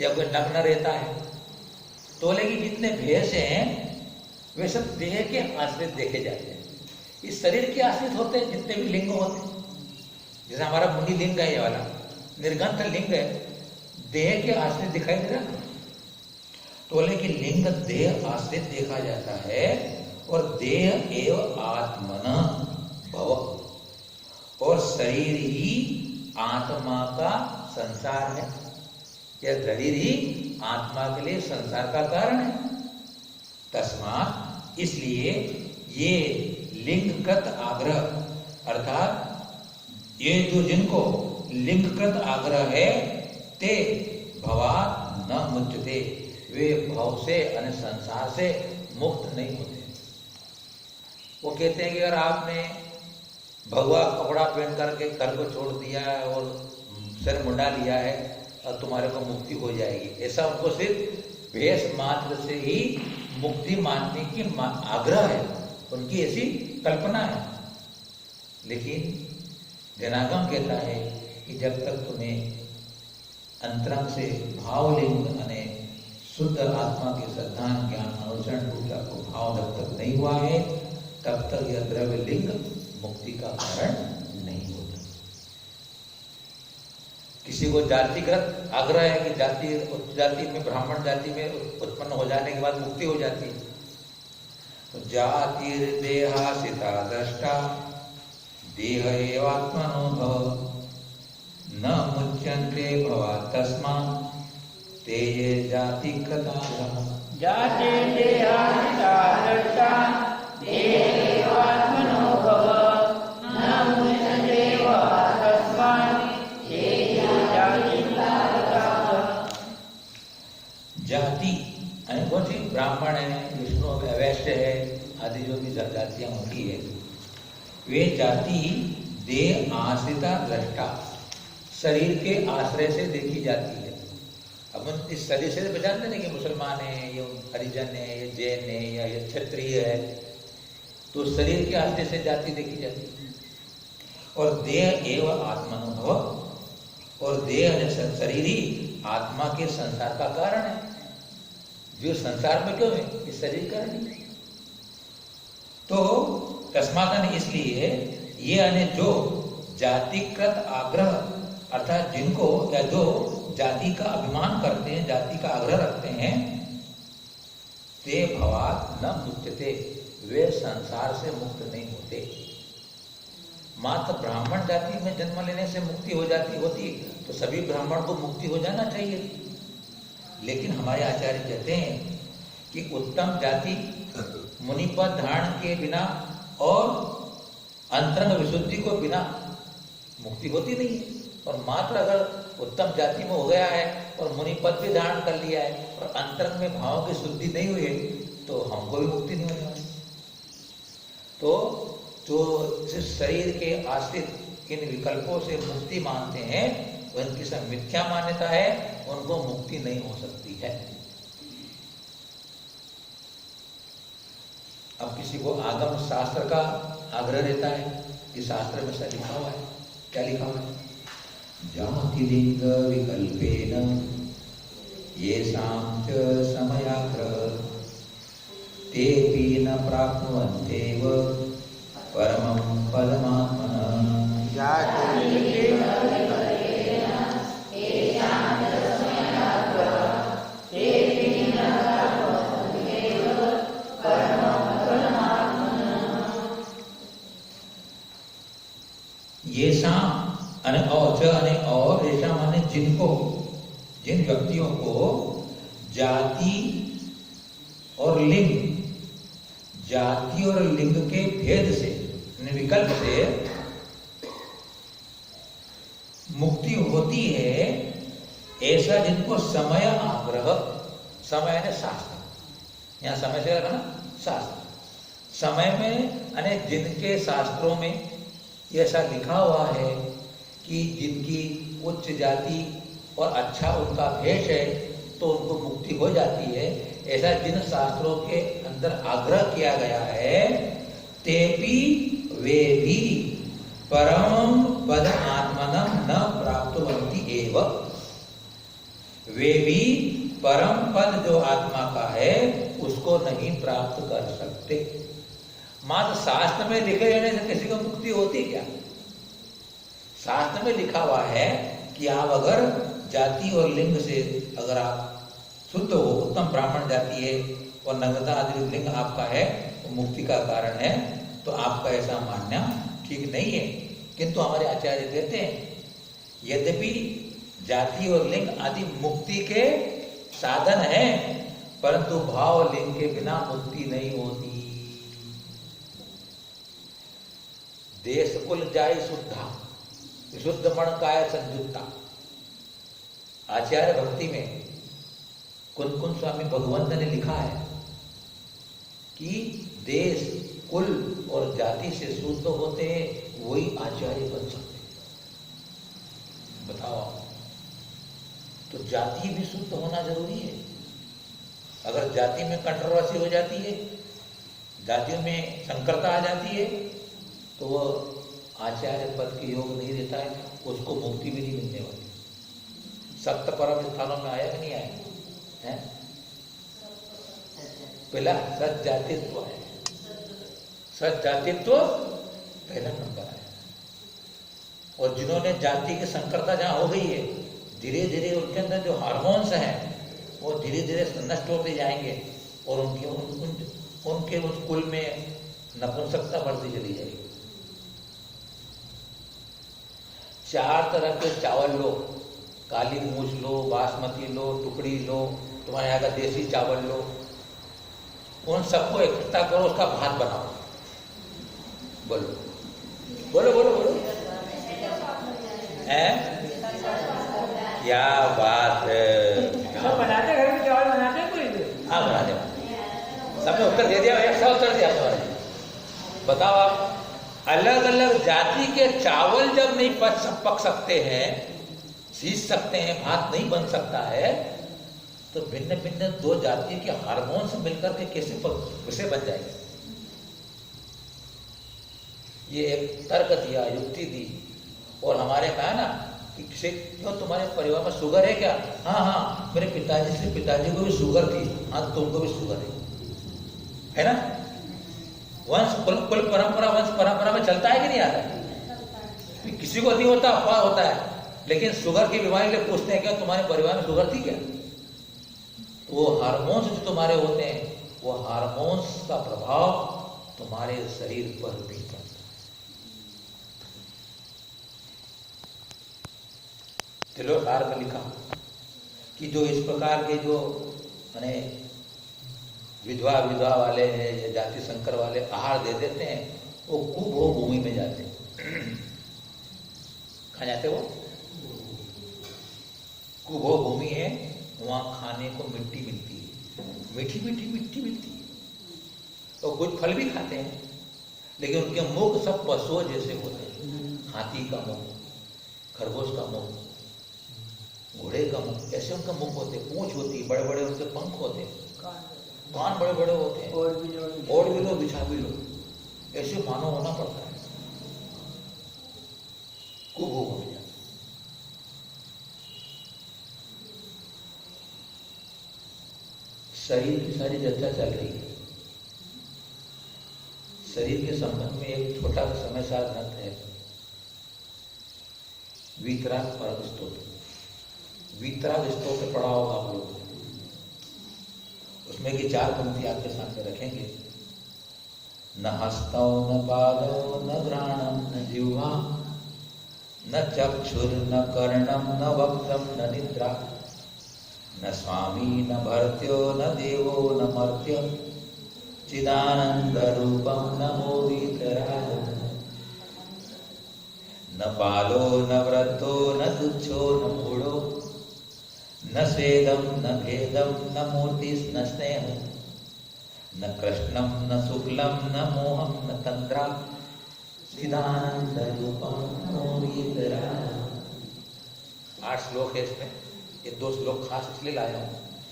या कोई नग्न रहता है। तो बोले कि जितने भेष हैं वे सब देह के आश्रित देखे जाते हैं, इस शरीर के आश्रित होते हैं जितने भी लिंग होते हैं। जैसे हमारा मुनि लिंग है, ये वाला निर्गंथ लिंग है, देह के आश्रित दिखाई दे रहा है। तो बोले कि लिंग देह आश्रित देखा जाता है, और देह एव आत्मन भव, और शरीर ही आत्मा का संसार है, यह शरीर ही आत्मा के लिए संसार का कारण है। तस्मात्, इसलिए ये लिंगकृत आग्रह, अर्थात ये जो जिनको लिंगकृत आग्रह है, ते भवात् न मुच्यते, वे भव से यानी संसार से मुक्त नहीं होते। वो कहते हैं कि अगर आपने भगवा कपड़ा पहन करके घर को छोड़ दिया है और सिर मुंडा लिया है और तुम्हारे को मुक्ति हो जाएगी, ऐसा उनको सिर्फ वेश मात्र से ही मुक्ति मानने की आग्रह है, उनकी ऐसी कल्पना है। लेकिन जनागम कहता है कि जब तक तुम्हें अंतरंग से भावलिंग यानी शुद्ध आत्मा के श्रद्धान ज्ञान अनुसरण पूजा को भाव जब तक नहीं हुआ है, तब तक यह द्रव्य लिंग मुक्ति का कारण नहीं होता। किसी को जातिगत आग्रह है कि जाति उच्च जाति में ब्राह्मण जाति में उत्पन्न हो जाने के बाद मुक्ति हो जाती है, तो जातिर्देहासिता दृष्टा देह एवात्मनो भव न मुच्यन्ते भवा तस्मात् ते ये जातिकृताग्रह। जातिर्देहासिता दृष्टा देह एवात्मनो भव न मुच्यन्ते भवा तस्मात् ते ये जातिकृताग्रह। जाति यानी कौन सी? ब्राह्मण है, विष्णु वैश्य है, आदि जो भी जातियां होती है, वे जाति देह आश्रिता दृष्टा, शरीर के आश्रय से देखी जाती है। अब इस शरीर से पहचानते नहीं कि मुसलमान है, ये हरिजन है, ये जैन है, या ये क्षत्रिय है, तो शरीर के आश्रय से जाति देखी जाती है। और देह एवं आत्मानुभव, और देह शरीर ही आत्मा के संसार का कारण है। जो संसार में क्यों है? इस शरीर का नहीं। तो तस्मात् इसलिए ये यानी जो जातिकृत आग्रह, अर्थात जिनको या जो जाति का अभिमान करते हैं, जाति का आग्रह रखते हैं, ते भवात् न मुच्यते, वे संसार से मुक्त नहीं होते। मात्र ब्राह्मण जाति में जन्म लेने से मुक्ति हो जाती होती, तो सभी ब्राह्मण को मुक्ति हो जाना चाहिए। लेकिन हमारे आचार्य कहते हैं कि उत्तम जाति मुनिपद धारण के बिना और अंतरंग विशुद्धि को बिना मुक्ति होती नहीं है। और मात्र अगर उत्तम जाति में हो गया है और मुनिपद भी धारण कर लिया है और अंतरंग में भावों की शुद्धि नहीं हुई है, तो हमको भी मुक्ति नहीं होने वाली। तो जो शरीर के आश्रित इन विकल्पों से मुक्ति मानते हैं, उनकी सब मिथ्या मान्यता है, उनको मुक्ति नहीं हो सकती है। अब किसी को आगम शास्त्र का आग्रह रहता है कि शास्त्र में ऐसा लिखा हुआ है, क्या लिखा हुआ है? जाति लिंग विकल्पेन येषां च समयाग्रह तेऽपि न प्राप्नुवन्त्येव परमं पदमात्मनः। जाति येषां और येषां माने जिनको, जिन व्यक्तियों को जाति और लिंग, जाति और लिंग के भेद से, विकल्प से मुक्ति होती है, ऐसा जिनको समय आग्रह, समय ने शास्त्र, यहाँ समय से ना शास्त्र, समय में यानी जिनके शास्त्रों में ऐसा लिखा हुआ है कि जिनकी उच्च जाति और अच्छा उनका भेष है तो उनको मुक्ति हो जाती है, ऐसा जिन शास्त्रों के अंदर आग्रह किया गया है, तेपि वे भी परम पद आत्मनम न प्राप्तवन्ति एव, वे भी परम पद जो आत्मा का है उसको नहीं प्राप्त कर सकते। मात्र शास्त्र में लिखे रहने से किसी को मुक्ति होती क्या? शास्त्र में लिखा हुआ है कि आप अगर जाति और लिंग से अगर आप शुद्ध हो, उत्तम ब्राह्मण जाति है और नग्नता आदि लिंग आपका है तो मुक्ति का कारण है, तो आपका ऐसा मानना ठीक नहीं है। किंतु हमारे आचार्य कहते हैं यद्यपि जाति और लिंग आदि मुक्ति के साधन है, परंतु भाव लिंग के बिना मुक्ति नहीं होती। देश कुल जाय शुद्धा, विशुद्ध मन काय संयुक्ता। आचार्य भक्ति में कुन स्वामी भगवंत ने लिखा है कि देश कुल और जाति से शुद्ध होते हैं वही आचार्य बन सकते हैं। बताओ, तो जाति भी शुद्ध होना जरूरी है। अगर जाति में कंट्रोवर्सी हो जाती है, जातियों में संकरता आ जाती है, तो वो आचार्य पद के योग नहीं देता है, उसको मुक्ति भी नहीं मिलने वाली। सप्त परम स्थानों में आया कि नहीं आया है? पहला सच जातित्व है, सच जातित्व पहला नंबर है। और जिन्होंने जाति की संकरता जहां हो गई है, धीरे धीरे उनके अंदर जो हार्मोन्स हैं वो धीरे धीरे नष्ट होते जाएंगे और उनके उस कुल में नपुंसकता बढ़ती चली जाएगी। 4 तरह के चावल लो, काली मूछ लो, बासमती लो, टुकड़ी लो, तुम्हारे यहाँ का देसी चावल लो, उन सबको इकट्ठा करो, उसका भात बनाओ। बोलो बोलो बोलो बोलो, हैं? क्या बात है! बनाते घर में चावल बनाते हैं कोई भी? हाँ बनाते हैं। सबने उत्तर दे दिया, एक सा उत्तर दिया तुम्हारे। बताओ आप, अलग अलग जाति के चावल जब नहीं पक सकते हैं, सींच सकते हैं, भात नहीं बन सकता है, तो भिन्न भिन्न 2 जाति के हार्मोन्स मिलकर के कैसे बन जाएंगे? ये एक तर्क दिया, युक्ति दी। और हमारे कहा ना कि क्यों तुम्हारे परिवार में शुगर है क्या? हाँ, मेरे पिताजी को भी शुगर थी। हाँ, तुमको भी शुगर है ना? वंश कुल परंपरा, वंश परंपरा में चलता है कि नहीं आता है? किसी को नहीं होता, अफवाह होता है, लेकिन शुगर की बीमारी के लिए पूछते हैं क्या तुम्हारे परिवार में शुगर थी क्या? वो हार्मोन्स जो तुम्हारे होते हैं, वो हार्मोन्स का प्रभाव तुम्हारे शरीर पर भी पड़ता है। तिलोकार में लिखा कि जो इस प्रकार के जो माने विधवा वाले हैं या जाति संकर वाले आहार दे देते हैं, वो कुभोग भूमि में जाते हैं। कहाँ जाते वो? कुभोग भूमि है, वहाँ खाने को मिट्टी मिलती है, मीठी मिट्टी मिलती है। तो कुछ फल भी खाते हैं, लेकिन उनके मुख सब पशुओं जैसे होते हैं। हाथी का मुख, खरगोश का मुख, घोड़े का मुख, ऐसे उनका मुख होते, पूंछ होती, बड़े बड़े उनके पंख होते, कान बड़े बड़े होते हैं, ओढ़ भी लो बिछा भी लो, ऐसे मानव होना पड़ता है। कुभोग हो गया। शरीर की सारी चर्चा चल रही है। शरीर के संबंध में एक छोटा समय सार ग्रंथ है, वीतराग परम स्तोत्र। वीतराग स्तोत्र पढ़ा होगा आप लोग, उसमें की 4 पंक्ति आपके सामने रखेंगे। न हस्तौ न पादौ न घ्राणं न जिह्वा न चक्षुर्न कर्णम न वक्त्रम न निद्रा न स्वामी न भर्त्यो न देवो न मर्त्य चिदानंद रूपम न मोहितराजम् न बालो न वृद्धो न तुच्छो न मूढ़ो न स्वेदम न भेदम न मूर्ति न स्नेह न कृष्णम न शुक्लम न मोहम न तंद्रा चिदानंद रूपम मोहितराजम्। 8 श्लोक है इसमें। ये 2 श्लोक खास इसलिए लाया हूँ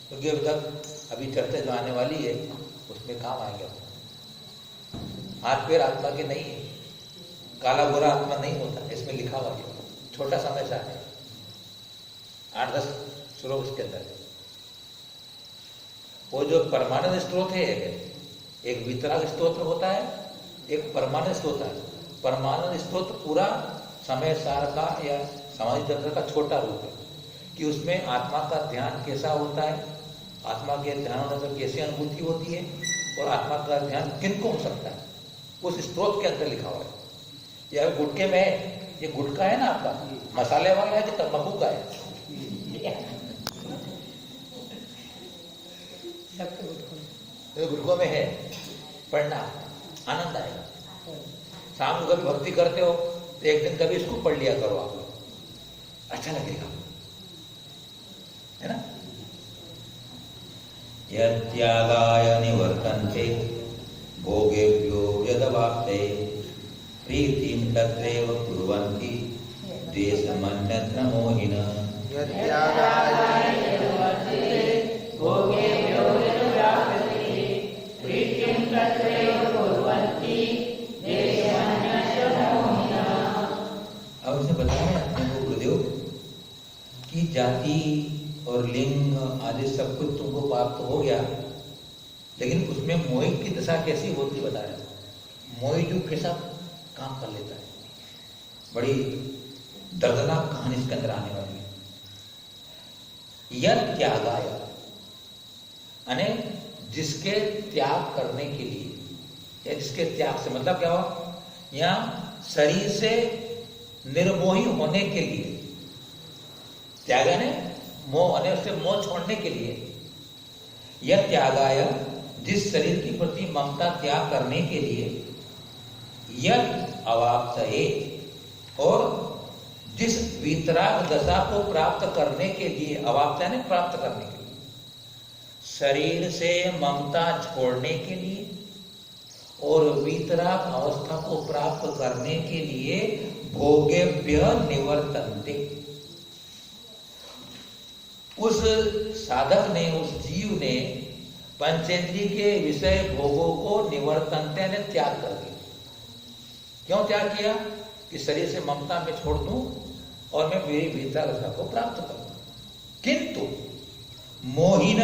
क्योंकि अभी तक अभी चर्चा जो आने वाली है उसमें काम आएगा। हाथ पैर आत्मा के नहीं है, काला बुरा आत्मा नहीं होता, इसमें लिखा हुआ है। छोटा समय से है, 8-10 श्लोक इसके अंदर। वो जो परमानंद स्त्रोत है, एक वितराग स्तोत्र होता है, एक परमानंद स्तोत्र है। परमानंद स्तोत्र पूरा समय सार का या समाधि तंत्र का छोटा रूप है कि उसमें आत्मा का ध्यान कैसा होता है, आत्मा के ध्यान होने से कैसी अनुभूति होती है और आत्मा का ध्यान किनको हो सकता है, उस स्त्रोत के अंदर लिखा हुआ है। यह गुटके में है, ये गुटका है ना आपका, मसाले वाला है कि तंबाकू का है? तो गुटकों में है, पढ़ना आनंद आएगा। शाम को कभी भक्ति करते हो तो एक दिन कभी इसको पढ़ लिया करो, आप लोग अच्छा लगेगा, है ना। यत्यागाय निवर्तन्ते भोगेभ्यो यदवाप्ते प्रीतिं तत्रैव कुर्वन्ति द्वेषमन्यत्र मोहिनः। यत्यागाय निवर्तन्ते भोगेभ्यो यदवाप्ते प्रीतिं तत्रैव कुर्वन्ति द्वेषमन्यत्र मोहिनः। अब उसने बताया अपने को गुरुदेव कि जाति और लिंग आदि सब कुछ तुमको प्राप्त हो गया, लेकिन उसमें मोहित की दशा कैसी होती बताया। मोहित जो कैसा काम कर लेता है, बड़ी दर्दनाक कहानी इसके अंदर आने वाली है। यद त्यागाय यानी जिसके त्याग करने के लिए, या जिसके त्याग से मतलब क्या हुआ, या शरीर से निर्मोही होने के लिए, त्याग ने मोह यानी उससे मोह छोड़ने के लिए, यह त्यागाय जिस शरीर की प्रति ममता त्याग करने के लिए, यद अवाप्तये और जिस वितराग दशा को प्राप्त करने के लिए, अवाप्त यानी प्राप्त करने के लिए, शरीर से ममता छोड़ने के लिए और वितराग अवस्था को प्राप्त करने के लिए भोगेभ्य निवर्तन्ते, उस साधक ने, उस जीव ने पंचेंद्रिय के विषय भोगों को निवर्तन्ते ने त्याग कर दिया। क्यों त्याग किया? कि शरीर से ममता में छोड़ दूं और मैं मेरी वितरागता को प्राप्त करूं। किंतु मोहिन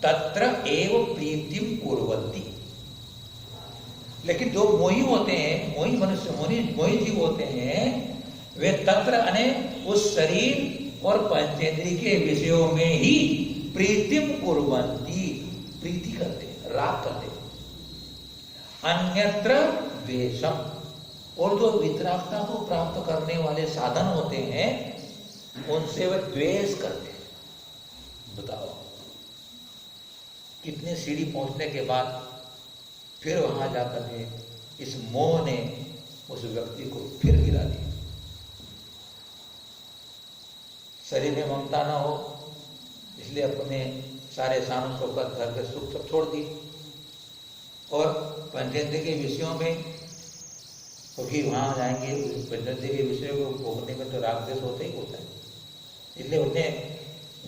तत्र एव प्रीतिम कुर्वन्ति, लेकिन जो मोही होते हैं, मोही मनुष्य, मोही जीव होते हैं, वे तत्र अने उस शरीर और पंचेंद्रिय के विषयों में ही प्रीतिम कुर्वन्ति, प्रीति करते, राग करते, अन्यत्र द्वेषम, और जो वितरागता को प्राप्त करने वाले साधन होते हैं उनसे वे द्वेष करते हैं। बताओ कितनी सीढ़ी पहुंचने के बाद फिर वहां जाकर के इस मोह ने उस व्यक्ति को फिर गिरा दिया। शरीर में ममता ना हो इसलिए अपने सारे शान शौकत घर के सुख सब छोड़ दी, और पंचेंद्रिय के विषयों में तो फिर वहां जाएंगे, पंचेंद्रिय के विषयों को भोगने में तो राग द्वेष होता ही होता है। इसलिए उन्हें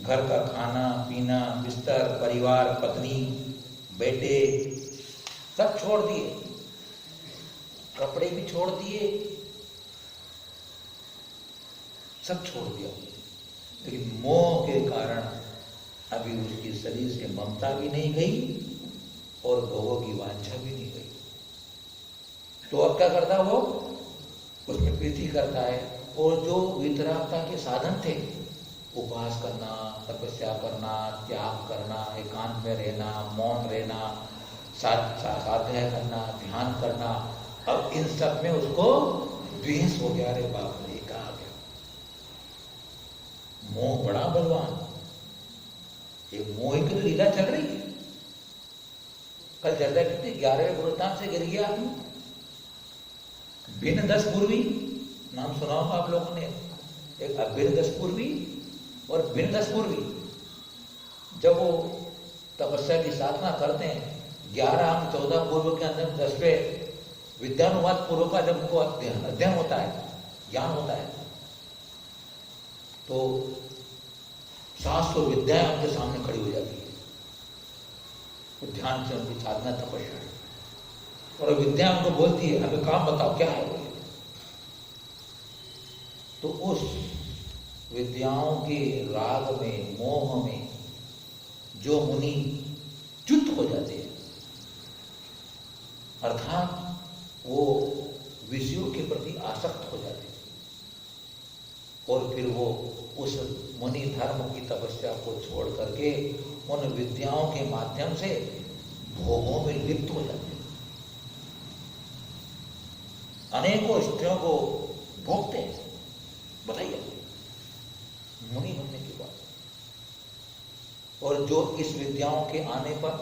घर का खाना पीना, बिस्तर, परिवार, पत्नी, बेटे सब छोड़ दिए, कपड़े भी छोड़ दिए, सब छोड़ दिया। लेकिन मोह के कारण अभी उसकी शरीर से ममता भी नहीं गई और भोगों की वांछा भी नहीं गई। तो अब क्या करता वो? उसमें प्रीति करता है, और जो वितरागता के साधन थे, उपवास करना, तपस्या करना, त्याग करना, एकांत में रहना, मौन रहना, साध्य करना, ध्यान करना, अब इन सब में उसको द्वेष हो गया। अरे बाप रे, मोह बड़ा बलवान, ये मोह की तो लीला चल रही है। कल चर्चा की थी 11वें गुरुधाम से गिर गया आदमी, भिन्न 10 पूर्वी, नाम सुना होगा आप लोगों ने, एक अभिन्न 10 पूर्वी और भिन्न 10 पूर्वी। जब वो तपस्या की साधना करते हैं, 11 अंग 14 पूर्व के अंदर 10वें विद्यानुवाद पूर्व का जब उनको अध्ययन होता है, ज्ञान होता है, तो 700 विद्याएं उनके सामने खड़ी हो जाती है। वो ध्यान से उनकी साधना तपस्या, और विद्या उनको बोलती है हमें काम बताओ क्या है। तो उस विद्याओं के राग में, मोह में जो मुनि च्युत हो जाते हैं, अर्थात वो विषयों के प्रति आसक्त हो जाते हैं, और फिर वो उस मुनि धर्म की तपस्या को छोड़ करके उन विद्याओं के माध्यम से भोगों में लिप्त हो जाते हैं। अनेकों स्त्रियों को भोगते हैं, बताइए, मुनि बनने के बाद। और जो इस विद्याओं के आने पर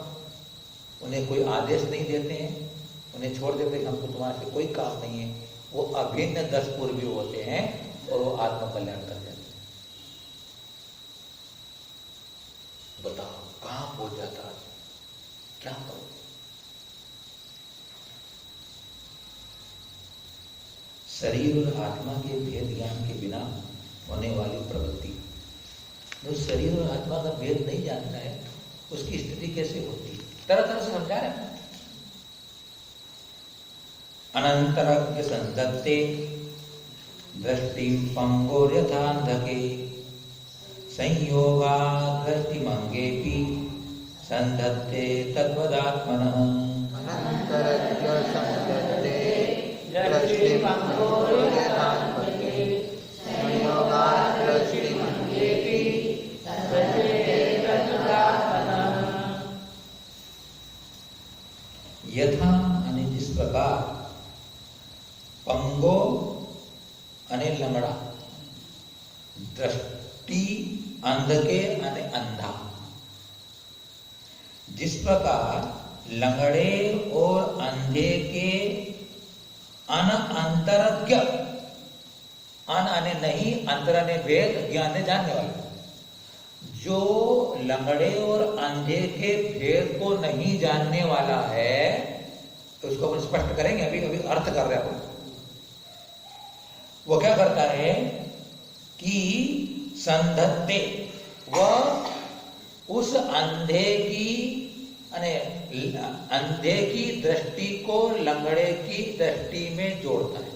उन्हें कोई आदेश नहीं देते हैं, उन्हें छोड़ देते हैं, हमको तुम्हारे से कोई काम नहीं है, वो अभिन्न 10 पूर्वी होते हैं और वो आत्म कल्याण कर जाते हैं। बताओ कहां पहुंच जाता है, क्या करो। शरीर और आत्मा के भेद ज्ञान के बिना होने वाली प्रवृत्ति, जो शरीर और आत्मा का भेद नहीं जानता है उसकी स्थिति कैसे होती है, तरह तरह से समझा रहे हैं। अनंतरज्ञ संदत्ते दृष्टिं पंगोर यथांधके संयोगा दृष्टिमंगेपि संदत्ते तद्वदात्मनः। अनंतरज्ञ संदत्ते दृष्टिं पंगोर यथांधके संयोगा दृष्टिमंगेपि संदत्ते तद्वदात्मनः। यथा यानी जिस प्रकार, पंगो अने लंगड़ा, दृष्टि अंधके अने अंधा, जिस प्रकार लंगड़े और अंधे के अंतरज्ञ, अन अने नहीं, अंतर अने भेद, ज्ञान ने जानने वाला, जो लंगड़े और अंधे के भेद को नहीं जानने वाला है, तो उसको अपन स्पष्ट करेंगे, अभी अभी अर्थ कर रहे हैं अपन। वो क्या करता है कि संधत्ते, वह उस अंधे की दृष्टि को लंगड़े की दृष्टि में जोड़ता है।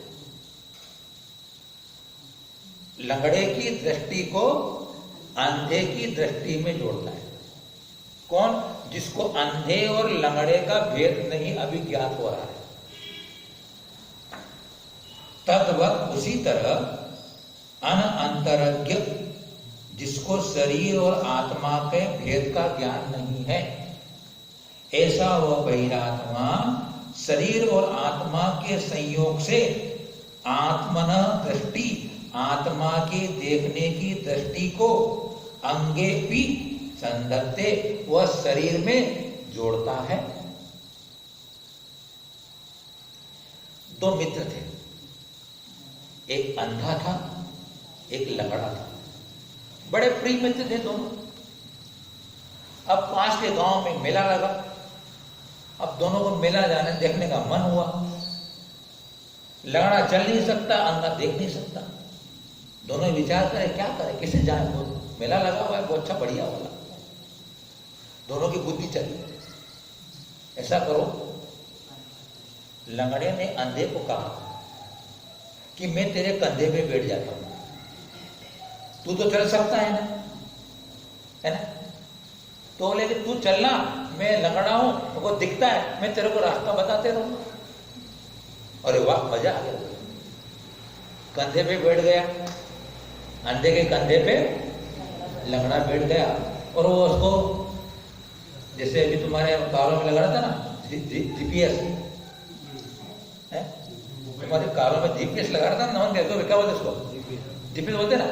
लंगड़े की दृष्टि को अंधे की दृष्टि में जोड़ता है। कौन? जिसको अंधे और लंगड़े का भेद नहीं अभी ज्ञात हो रहा है। तद्वत उसी तरह अंतरज्ञ, जिसको शरीर और आत्मा के भेद का ज्ञान नहीं है, ऐसा वह बहिरात्मा शरीर और आत्मा के संयोग से आत्मनः दृष्टि, आत्मा के देखने की दृष्टि को अंगे भी संधत्ते, वह शरीर में जोड़ता है। दो मित्र थे, एक अंधा था, एक लंगड़ा था, बड़े प्रिय मित्र थे दोनों। अब पास के गांव में मेला लगा, अब दोनों को मेला जाने देखने का मन हुआ। लंगड़ा चल नहीं सकता, अंधा देख नहीं सकता, दोनों विचार करें क्या करें, किसे जाए, मेला लगा हुआ है, बहुत अच्छा बढ़िया वाला। दोनों की बुद्धि चली, ऐसा करो, लंगड़े ने अंधे को कहा कि मैं तेरे कंधे पे बैठ जाता हूं, तू तो चल सकता है ना, तो बोले कि तू चलना, मैं लंगड़ा हूं, मुझको दिखता है, मैं तेरे को रास्ता बताते रहूंगा। अरे वाह, मजा आ गया। कंधे पे बैठ गया, अंधे के कंधे पे लंगड़ा बैठ गया, और वो उसको, जैसे अभी तुम्हारे कारों में लगा रहा था ना जीपीएस, तुम्हारे कारों में जीपीएस लगा रहा था ना, क्या बोलते उसको, जीपीएस बोलते ना,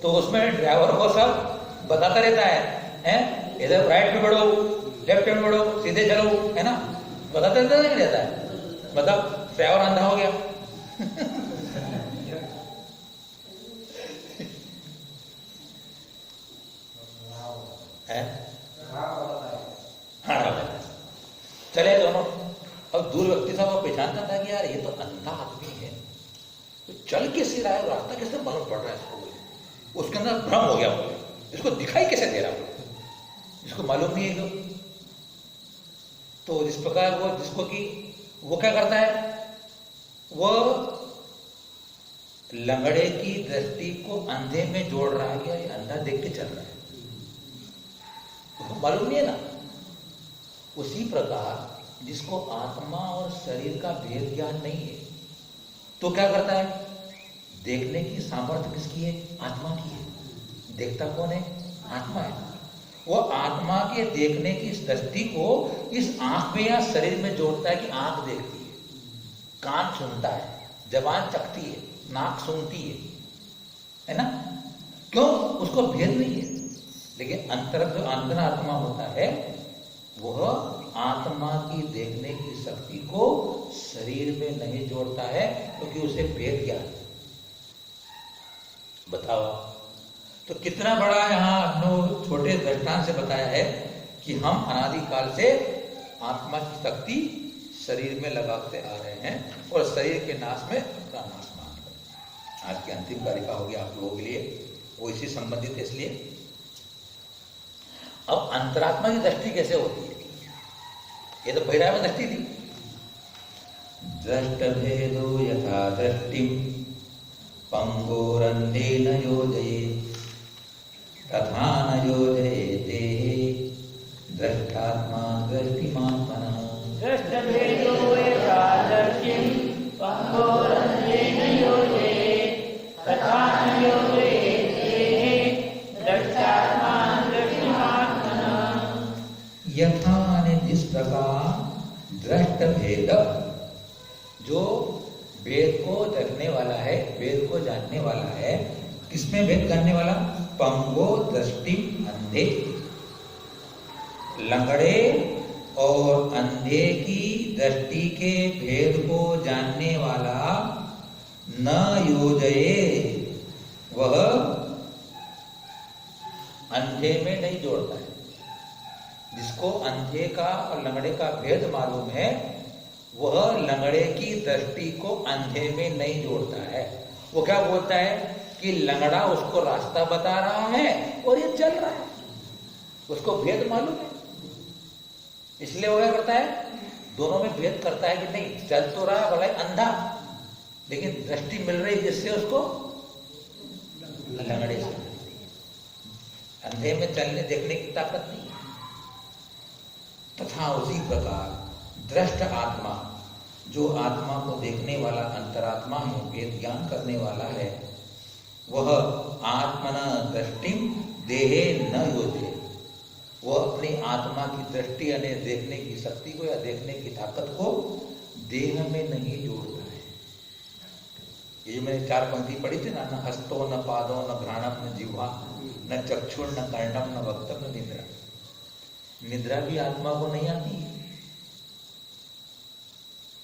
तो उसमें ड्राइवर को सब बताता रहता है, इधर राइट में बढ़ो, लेफ्ट में बढ़ो, सीधे चलो, है ना, बताता रहता है। मतलब ड्राइवर अंधा हो गया। है हाँ, चले दोनों। अब दूर व्यक्ति था, वो पहचानता था कि यार ये तो अंधा आदमी है, तो चल कैसे रहा है, रास्ता कैसे मालूम पड़ रहा है इसको, उसके अंदर भ्रम हो गया, इसको दिखाई कैसे दे रहा है, इसको मालूम नहीं है। तो जिस प्रकार वो जिसको कि वो क्या करता है, वो लंगड़े की दृष्टि को अंधे में जोड़ रहा है, या ये अंधा देख के चल रहा है, उसको मालूम नहीं है ना। उसी प्रकार जिसको आत्मा और शरीर का भेद ज्ञान नहीं है, तो क्या करता है, देखने की सामर्थ्य किसकी है, आत्मा की है। देखता कौन है, आत्मा है। वो आत्मा के देखने की इस दृष्टि को इस आंख में या शरीर में जोड़ता है कि आंख देखती है, कान सुनता है, जबान चखती है, नाक सूंघती है ना। क्यों, उसको भेद नहीं है। लेकिन अंतर जो अंतरात्मा होता है, वह आत्मा की देखने की शक्ति को शरीर में नहीं जोड़ता है, क्योंकि उसे भेद ज्ञान। बताओ तो कितना बड़ा यहाँ अपने छोटे दृष्टांत से बताया है कि हम अनादिकाल से आत्मा की शक्ति शरीर में लगाते आ रहे हैं और शरीर के नाश में अपना नाश मान रहे हैं। आज की अंतिम कारिका होगी आप लोगों के लिए, वो इसी संबंधित है। इसलिए अब अंतरात्मा की दृष्टि कैसे होती है, ये तो बहिरात्मा दृष्टि थी। दृष्ट भेदो यथा दृष्टिम पंगोरंधेन योजयेत् तथा न योजयेते दृष्टात्मा दृष्टिमात्मनः। दृष्ट भेदो यथा दृष्टिम पंगोरंधेन योजयेत् तथा न योजयेते दृष्टात्मा दृष्टिमात्मनः। यथा ने जिस प्रकार दृष्ट भेद, जो वेद को देखने वाला है, वेद को जानने वाला है, किसमें भेद जानने वाला, पंगो दृष्टि अंधे, लंगड़े और अंधे की दृष्टि के भेद को जानने वाला न योजये, वह अंधे में नहीं जोड़ता है। जिसको अंधे का और लंगड़े का भेद मालूम है, वह लंगड़े की दृष्टि को अंधे में नहीं जोड़ता है। वो क्या बोलता है कि लंगड़ा उसको रास्ता बता रहा है और ये चल रहा है, उसको भेद मालूम है। इसलिए वो क्या करता है, दोनों में भेद करता है कि नहीं, चल तो रहा है भला अंधा, लेकिन दृष्टि मिल रही जिससे उसको लंगड़े से। अंधे में चलने देखने की ताकत नहीं। तथा उसी प्रकार दृष्ट आत्मा, जो आत्मा को देखने वाला अंतरात्मा है, वेद ज्ञान करने वाला है, वह आत्मना दृष्टिम देहे न योजे, वह अपनी आत्मा की दृष्टि यानी देखने की शक्ति को या देखने की ताकत को देह में नहीं जोड़ता है। ये मैंने 4 पंक्ति पढ़ी थी ना, न हस्तो न पादो न घ्राणम न जिह्वा न चक्षुर न कर्णम न वक्तम न निद्रा। निद्रा भी आत्मा को नहीं आती है।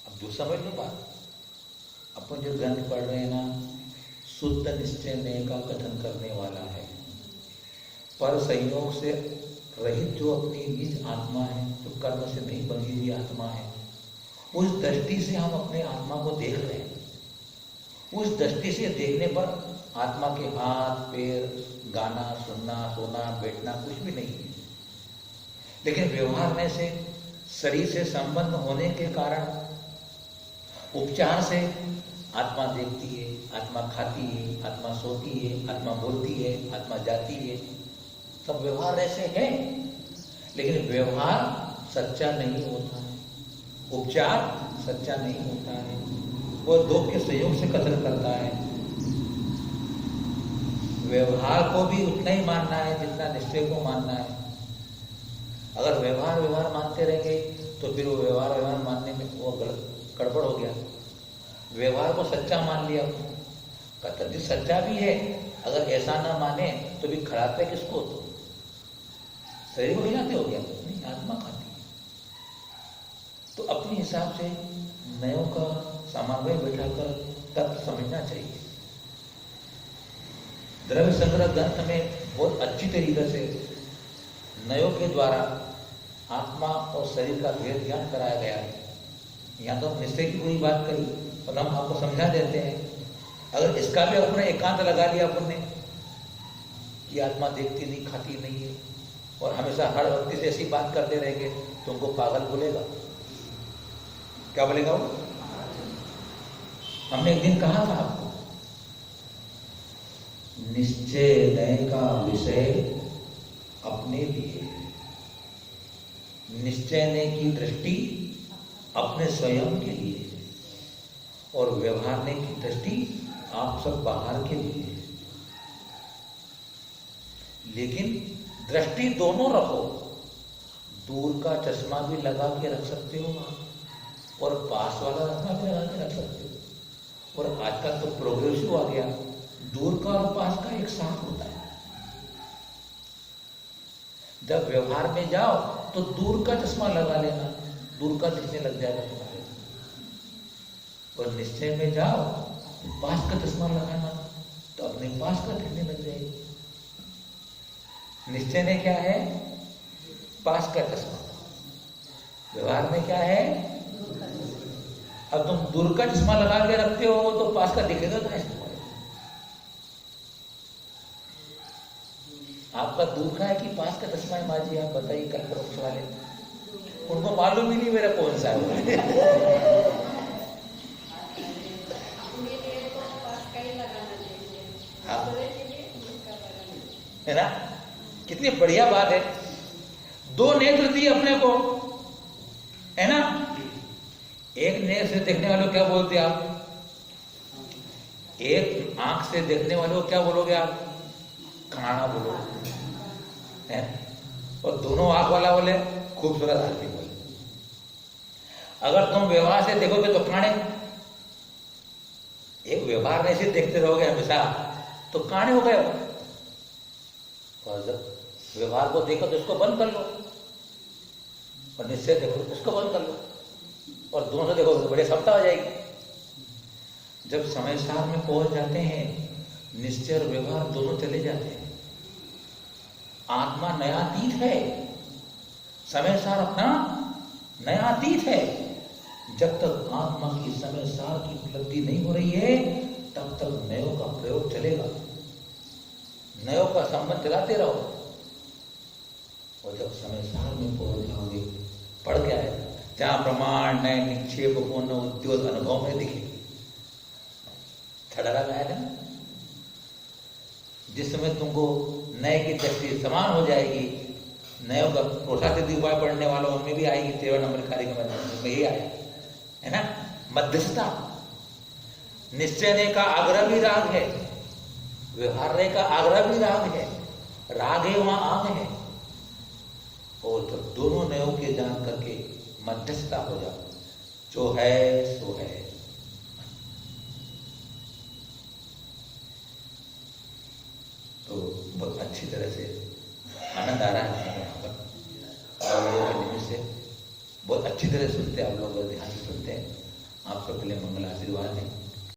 अब जो समझ लो बात, अपन जो ग्रंथ पढ़ रहे हैं ना, शुद्ध निश्चय में का कथन करने वाला है, पर संयोग से रहित जो अपनी निज आत्मा है, जो कर्म से नहीं बनी हुई आत्मा है, उस दृष्टि से हम अपने आत्मा को देख रहे हैं। उस दृष्टि से देखने पर आत्मा के हाथ पैर, गाना सुनना, सोना, बैठना कुछ भी नहीं है। लेकिन व्यवहार में से शरीर से संबंध होने के कारण उपचार से आत्मा देखती है, आत्मा खाती है, आत्मा सोती है, आत्मा बोलती है, आत्मा जाती है, सब व्यवहार ऐसे है। लेकिन व्यवहार सच्चा नहीं होता है, उपचार सच्चा नहीं होता है। वो दो के संयोग से कथन करता है। व्यवहार को भी उतना ही मानना है जितना निश्चय को मानना है। अगर व्यवहार मानते रहेंगे तो फिर वो व्यवहार मानने में वो गड़बड़ हो गया। व्यवहार को सच्चा मान लिया, कतरजित सच्चा भी है। अगर ऐसा ना माने तो भी खड़ाते किसको? तो शरीर को खिलाते हो क्या? नहीं, आत्मा खाती है। तो अपने हिसाब से नयों का समन्वय बैठाकर तत्व समझना चाहिए। द्रव्य संग्रह ग्रंथ में बहुत अच्छी तरीके से नयों के द्वारा आत्मा और शरीर का भेद ज्ञान कराया गया है। यहाँ तो निश्चय की पूरी बात करी और हम आपको समझा देते हैं। अगर इसका भी अपने एकांत लगा लिया अपन ने कि आत्मा देखती नहीं, खाती नहीं है और हमेशा हर व्यक्ति से ऐसी बात करते रहेंगे तो उनको पागल बोलेगा। क्या बोलेगा वो? हमने एक दिन कहा था आपको, निश्चय नय का विषय अपने लिए, निश्चय नय की दृष्टि अपने स्वयं के लिए और व्यवहारने की दृष्टि आप सब बाहर के लिए। लेकिन दृष्टि दोनों रखो। दूर का चश्मा भी लगा के रख सकते हो आप और पास वाला चश्मा भी लगा के रख सकते हो। और आजकल तो प्रोग्रेसिव आ गया, दूर का और पास का एक साथ होता है। जब व्यवहार में जाओ तो दूर का चश्मा लगा लेना, दूर का दिखने लग जाएगा तुम्हारे। और निश्चय में जाओ तो पास का चश्मा लगाना तो अपने पास का दिखने लग जाएगा। निश्चय में क्या है? पास का चश्मा। व्यवहार में क्या है? अब तुम दूर का चश्मा लगा के रखते हो तो पास का दिखेगा कैसे तुम्हारे? आपका दूर का है कि पास का चश्मा है? माजी आप बताइए, कल परोक्ष वाले उनको मालूम ही नहीं मेरा कौन सा है। है ना? कितनी बढ़िया बात है। दो नेत्र दिए अपने को, है ना? एक नेत्र से देखने वाले को क्या बोलते हैं आप? एक आंख से देखने वाले को क्या बोलोगे आप? खाना बोलोगे, है? और दोनों आंख वाला बोले खूबसूरत आदमी बोले। अगर तुम व्यवहार से देखोगे तो काणे। एक व्यवहार में से देखते रहोगे हमेशा तो काणे हो गए। और जब व्यवहार को देखो तो उसको बंद कर लो और निश्चय देखो उसको बंद कर लो और दोनों से देखो तो बड़ी क्षमता हो जाएगी। जब समय सार में पहुंच जाते हैं, निश्चय और व्यवहार दोनों चले जाते हैं। आत्मा नयातीत है, समय सार अपना नयातीत है। जब तक आत्मा की समय सार की उपलब्धि नहीं हो रही है तब तक नयों का प्रयोग चलेगा। नयों का संबंध चलाते रहो और जब समय सार में पहुंच जाओगे, पढ़ क्या है? जहां प्रमाण नए निक्षेप पूर्ण उद्योग अनुभव में दिखे। छड़ा में आएगा ना, जिस समय तुमको नए की दृष्टि समान हो जाएगी, नयों का प्रोत्साहित उपाय पढ़ने वालों उनमें भी आएगी। 13 नंबर कार्यक्रम में यही आया है ना, मध्यस्थता। निश्चय का आग्रह भी राग है, व्यवहार का आग्रह भी राग है। राग है वहां आग है। और तो दोनों नयों के जान करके मध्यस्थता हो जाओ, जो है सो है। तो बहुत अच्छी तरह से आनंद आ रहा है यहाँ पर। आप लोगों के निमित्त से बहुत अच्छी तरह सुनते हैं, आप लोग ध्यान से सुनते हैं। आप सबके लिए मंगल आशीर्वाद है।